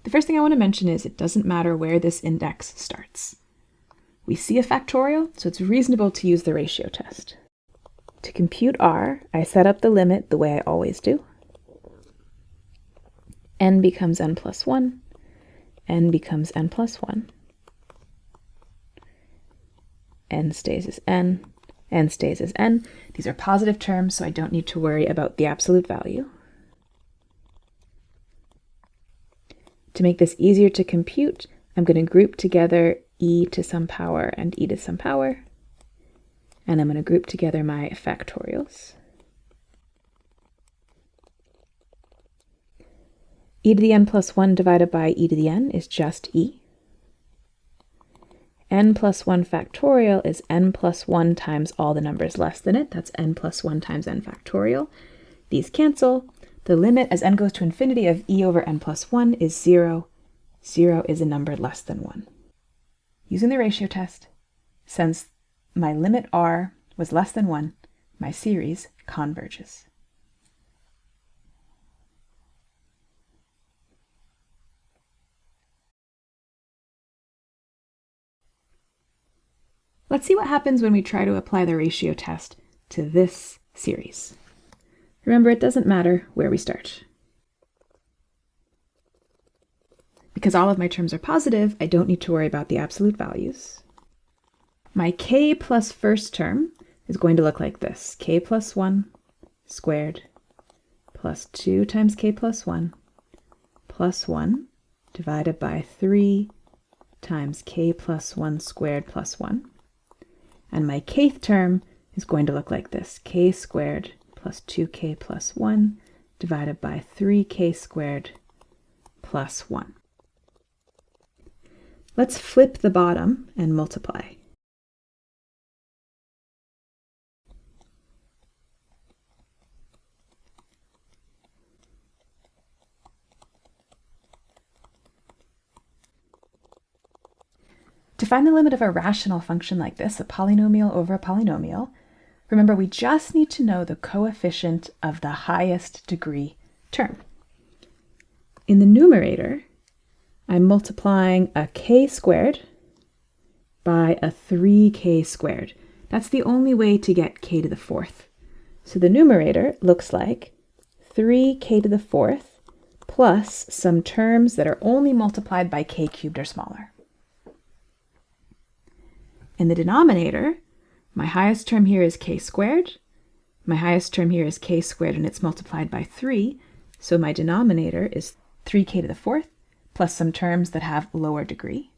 The first thing I want to mention is it doesn't matter where this index starts. We see a factorial, so it's reasonable to use the ratio test. To compute r, I set up the limit the way I always do. N becomes n plus 1, n becomes n plus 1. N stays as n stays as n. These are positive terms, so I don't need to worry about the absolute value. To make this easier to compute, I'm going to group together e to some power and e to some power, and I'm going to group together my factorials. E to the n plus 1 divided by e to the n is just e. N plus 1 factorial is n plus 1 times all the numbers less than it. That's n plus 1 times n factorial. These cancel. The limit as n goes to infinity of e over n plus 1 is 0. 0 is a number less than 1. Using the ratio test, since my limit r was less than 1, my series converges. Let's see what happens when we try to apply the ratio test to this series. Remember, it doesn't matter where we start. Because all of my terms are positive, I don't need to worry about the absolute values. My k plus first term is going to look like this. K plus 1 squared plus 2 times k plus 1 plus 1 divided by 3 times k plus 1 squared plus 1. And my kth term is going to look like this. K squared plus 2k plus 1 divided by 3k squared plus 1. Let's flip the bottom and multiply. To find the limit of a rational function like this, a polynomial over a polynomial, remember we just need to know the coefficient of the highest degree term. In the numerator, I'm multiplying a k squared by a 3k squared. That's the only way to get k to the fourth. So the numerator looks like 3k to the fourth plus some terms that are only multiplied by k cubed or smaller. In the denominator, my highest term here is k squared. My highest term here is k squared, and it's multiplied by 3. So my denominator is 3k to the fourth plus some terms that have lower degree.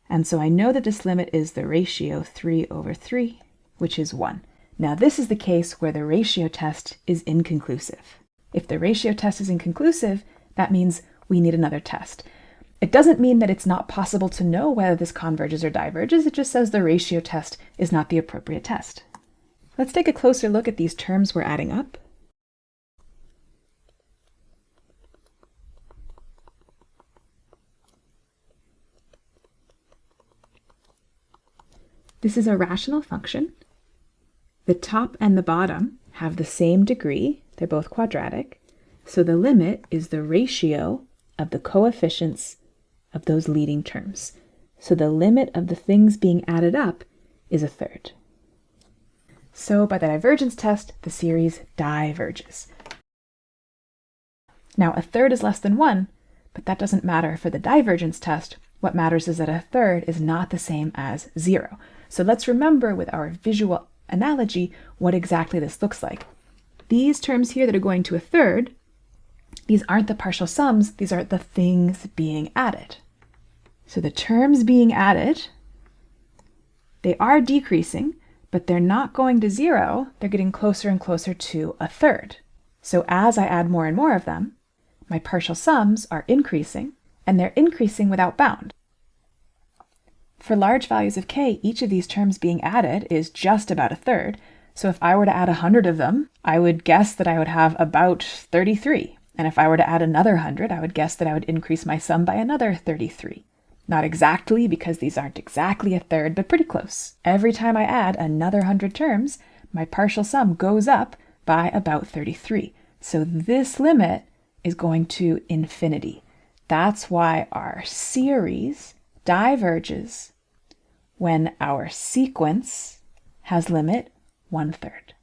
And so I know that this limit is the ratio 3 over 3, which is 1. Now this is the case where the ratio test is inconclusive. If the ratio test is inconclusive, that means we need another test. It doesn't mean that it's not possible to know whether this converges or diverges. It just says the ratio test is not the appropriate test. Let's take a closer look at these terms we're adding up. This is a rational function. The top and the bottom have the same degree. They're both quadratic. So the limit is the ratio of the coefficients of those leading terms. So the limit of the things being added up is a third. So by the divergence test, the series diverges. Now a third is less than 1, but that doesn't matter for the divergence test. What matters is that a third is not the same as 0. So let's remember with our visual analogy what exactly this looks like. These terms here that are going to a third, these aren't the partial sums, these are the things being added. So the terms being added, they are decreasing, but they're not going to 0, they're getting closer and closer to a third. So as I add more and more of them, my partial sums are increasing, and they're increasing without bound. For large values of k, each of these terms being added is just about a third. So if I were to add 100 of them, I would guess that I would have about 33. And if I were to add another 100, I would guess that I would increase my sum by another 33. Not exactly, because these aren't exactly a third, but pretty close. Every time I add another 100 terms, my partial sum goes up by about 33. So this limit is going to infinity. That's why our series diverges when our sequence has limit 1/3.